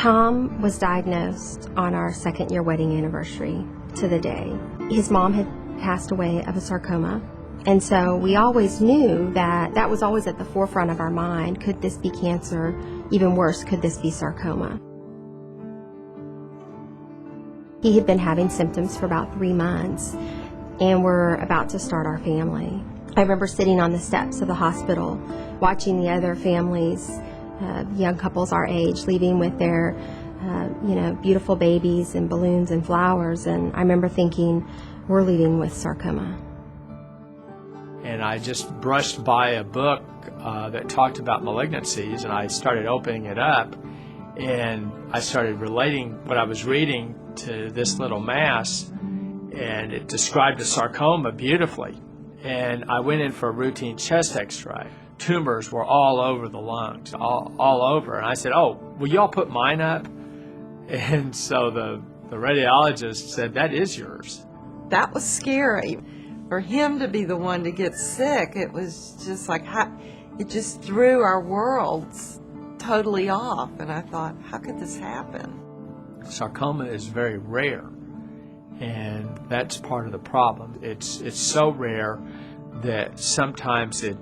Tom was diagnosed on our second-year wedding anniversary to the day. His mom had passed away of a sarcoma, and so we always knew that that was always at the forefront of our mind. Could this be cancer? Even worse, could this be sarcoma? He had been having symptoms for about 3 months, and we're about to start our family. I remember sitting on the steps of the hospital, watching the other families, young couples our age, leaving with their, beautiful babies and balloons and flowers, and I remember thinking, we're leaving with sarcoma. And I just brushed by a book that talked about malignancies, and I started opening it up, and I started relating what I was reading to this little mass, and it described a sarcoma beautifully. And I went in for a routine chest x-ray. Tumors were all over the lungs, all over. And I said, "Oh, will y'all put mine up?" And so the radiologist said, "That is yours." That was scary. For him to be the one to get sick, it was just like, it just threw our worlds totally off. And I thought, how could this happen? Sarcoma is very rare, and that's part of the problem. It's so rare that sometimes it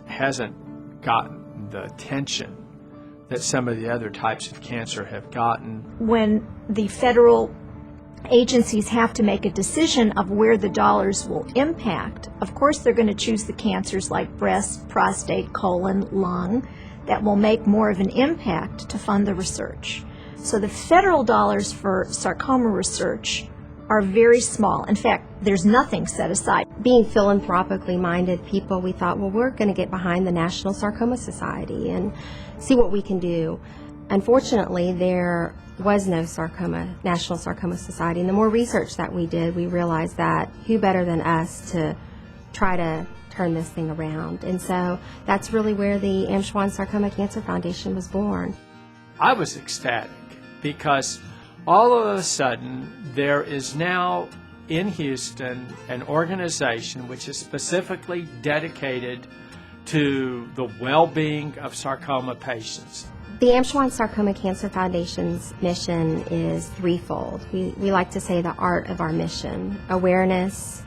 hasn't gotten the attention that some of the other types of cancer have gotten. When the federal agencies have to make a decision of where the dollars will impact, of course they're going to choose the cancers like breast, prostate, colon, lung, that will make more of an impact to fund the research. So the federal dollars for sarcoma research are very small. In fact, there's nothing set aside. Being philanthropically minded people, we thought, well, we're going to get behind the National Sarcoma Society and see what we can do. Unfortunately, there was no National Sarcoma Society. And the more research that we did, we realized that who better than us to try to turn this thing around. And so that's really where the Amschwand Sarcoma Cancer Foundation was born. I was ecstatic because all of a sudden there is now in Houston an organization which is specifically dedicated to the well-being of sarcoma patients. The Amschwand Sarcoma Cancer Foundation's mission is threefold. We like to say the art of our mission: awareness,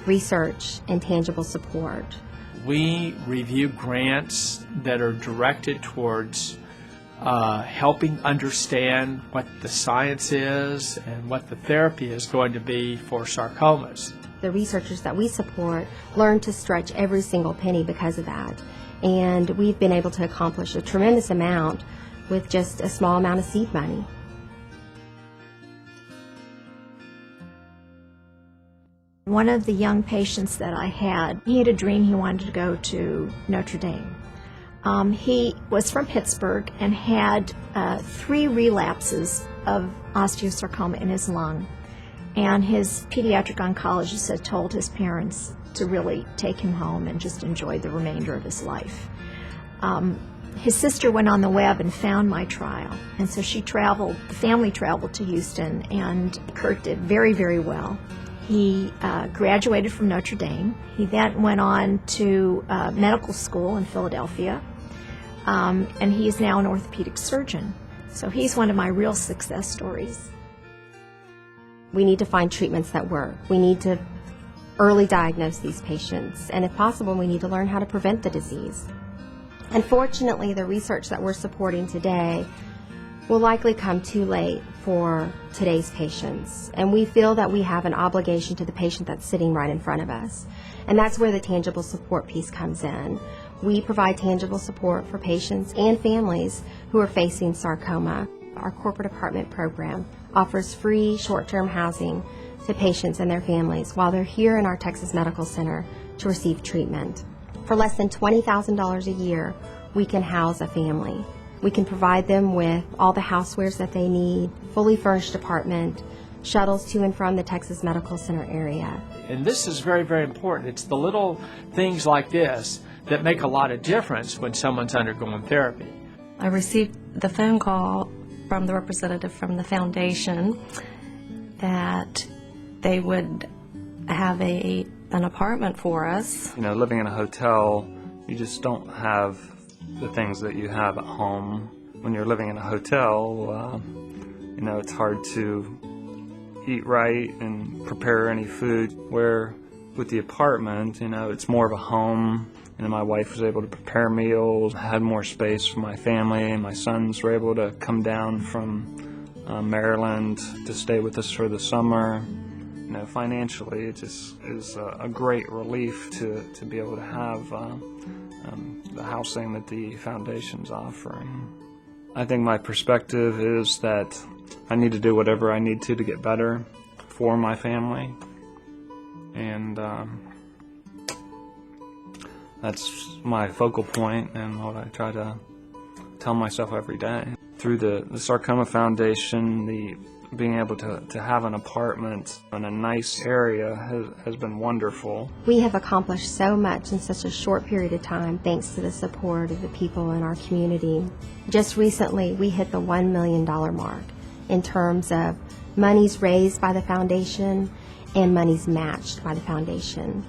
research, and tangible support. We review grants that are directed towards helping understand what the science is and what the therapy is going to be for sarcomas. The researchers that we support learn to stretch every single penny because of that. And we've been able to accomplish a tremendous amount with just a small amount of seed money. One of the young patients that I had, he had a dream he wanted to go to Notre Dame. He was from Pittsburgh and had 3 relapses of osteosarcoma in his lung. And his pediatric oncologist had told his parents to really take him home and just enjoy the remainder of his life. His sister went on the web and found my trial. And so the family traveled to Houston, and Kurt did very, very well. He graduated from Notre Dame. He then went on to medical school in Philadelphia, and he is now an orthopedic surgeon. So he's one of my real success stories. We need to find treatments that work. We need to early diagnose these patients, and if possible, we need to learn how to prevent the disease. Unfortunately, the research that we're supporting today will likely come too late for today's patients, and we feel that we have an obligation to the patient that's sitting right in front of us, and that's where the tangible support piece comes in. We provide tangible support for patients and families who are facing sarcoma. Our corporate apartment program offers free short-term housing to patients and their families while they're here in our Texas Medical Center to receive treatment. For less than $20,000 a year, we can house a family. We can provide them with all the housewares that they need, fully furnished apartment, shuttles to and from the Texas Medical Center area. And this is very, very important. It's the little things like this that make a lot of difference when someone's undergoing therapy. I received the phone call from the representative from the foundation that they would have an apartment for us. You know, living in a hotel, you just don't have the things that you have at home. When you're living in a hotel, it's hard to eat right and prepare any food, where with the apartment, it's more of a home. My wife was able to prepare meals, had more space for my family, and my sons were able to come down from Maryland to stay with us for the summer. Financially, it just is a great relief to be able to have the housing that the foundation's offering. I think my perspective is that I need to do whatever I need to get better for my family, and that's my focal point and what I try to tell myself every day. Through the Sarcoma Foundation, being able to have an apartment in a nice area has been wonderful. We have accomplished so much in such a short period of time thanks to the support of the people in our community. Just recently, we hit the $1 million mark in terms of monies raised by the foundation and monies matched by the foundation.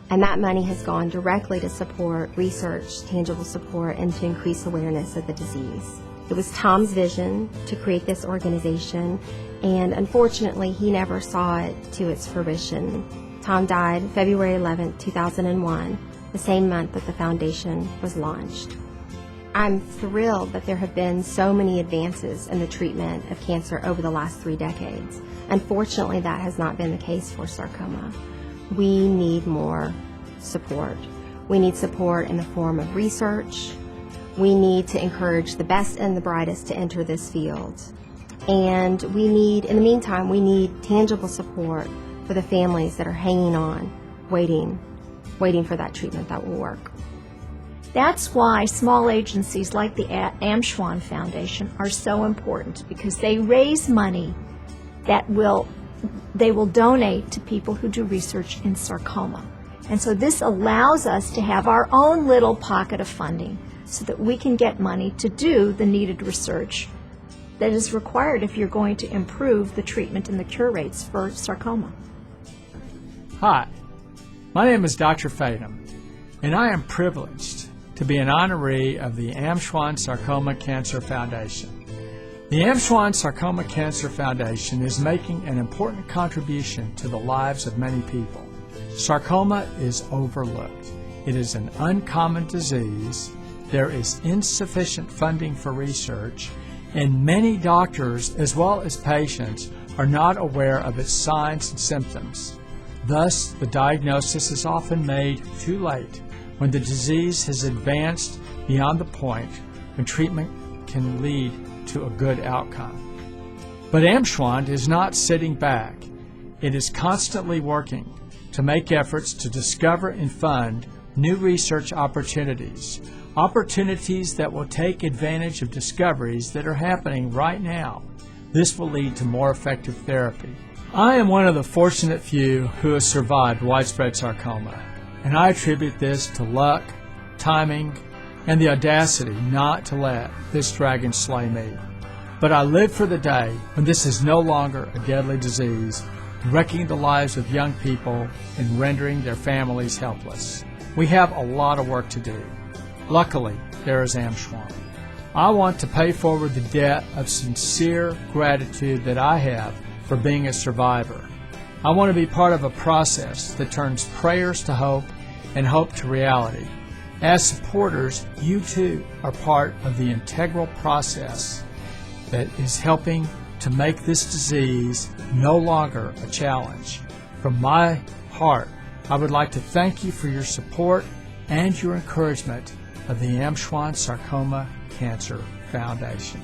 And that money has gone directly to support research, tangible support, and to increase awareness of the disease. It was Tom's vision to create this organization, and unfortunately, he never saw it to its fruition. Tom died February 11, 2001, the same month that the foundation was launched. I'm thrilled that there have been so many advances in the treatment of cancer over the last 3 decades. Unfortunately, that has not been the case for sarcoma. We need more support. We need support in the form of research. We need to encourage the best and the brightest to enter this field. And in the meantime, we need tangible support for the families that are hanging on, waiting for that treatment that will work. That's why small agencies like the Amschwand Foundation are so important, because they raise money that they will donate to people who do research in sarcoma. And so this allows us to have our own little pocket of funding so that we can get money to do the needed research that is required if you're going to improve the treatment and the cure rates for sarcoma. Hi, my name is Dr. Fadum, and I am privileged to be an honoree of the Amschwand Sarcoma Cancer Foundation. The Amschwand Sarcoma Cancer Foundation is making an important contribution to the lives of many people. Sarcoma is overlooked. It is an uncommon disease. There is insufficient funding for research, and many doctors, as well as patients, are not aware of its signs and symptoms. Thus, the diagnosis is often made too late, when the disease has advanced beyond the point when treatment can lead to a good outcome. But Amschwand is not sitting back. It is constantly working to make efforts to discover and fund new research opportunities that will take advantage of discoveries that are happening right now. This will lead to more effective therapy. I am one of the fortunate few who has survived widespread sarcoma, and I attribute this to luck, timing, and the audacity not to let this dragon slay me. But I live for the day when this is no longer a deadly disease, wrecking the lives of young people and rendering their families helpless. We have a lot of work to do. Luckily, there is Amschwand. I want to pay forward the debt of sincere gratitude that I have for being a survivor. I want to be part of a process that turns prayers to hope and hope to reality. As supporters, you too are part of the integral process that is helping to make this disease no longer a challenge. From my heart, I would like to thank you for your support and your encouragement of the Amschwand Sarcoma Cancer Foundation.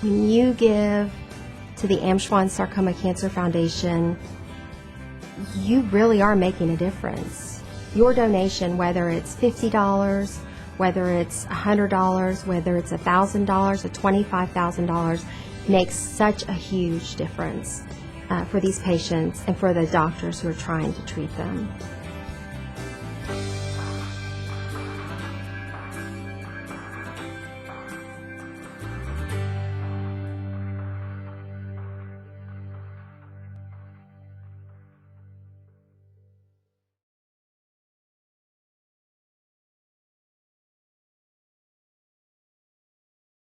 When you give to the Amschwand Sarcoma Cancer Foundation, you really are making a difference. Your donation, whether it's $50, whether it's $100, whether it's $1,000 or $25,000, makes such a huge difference for these patients and for the doctors who are trying to treat them.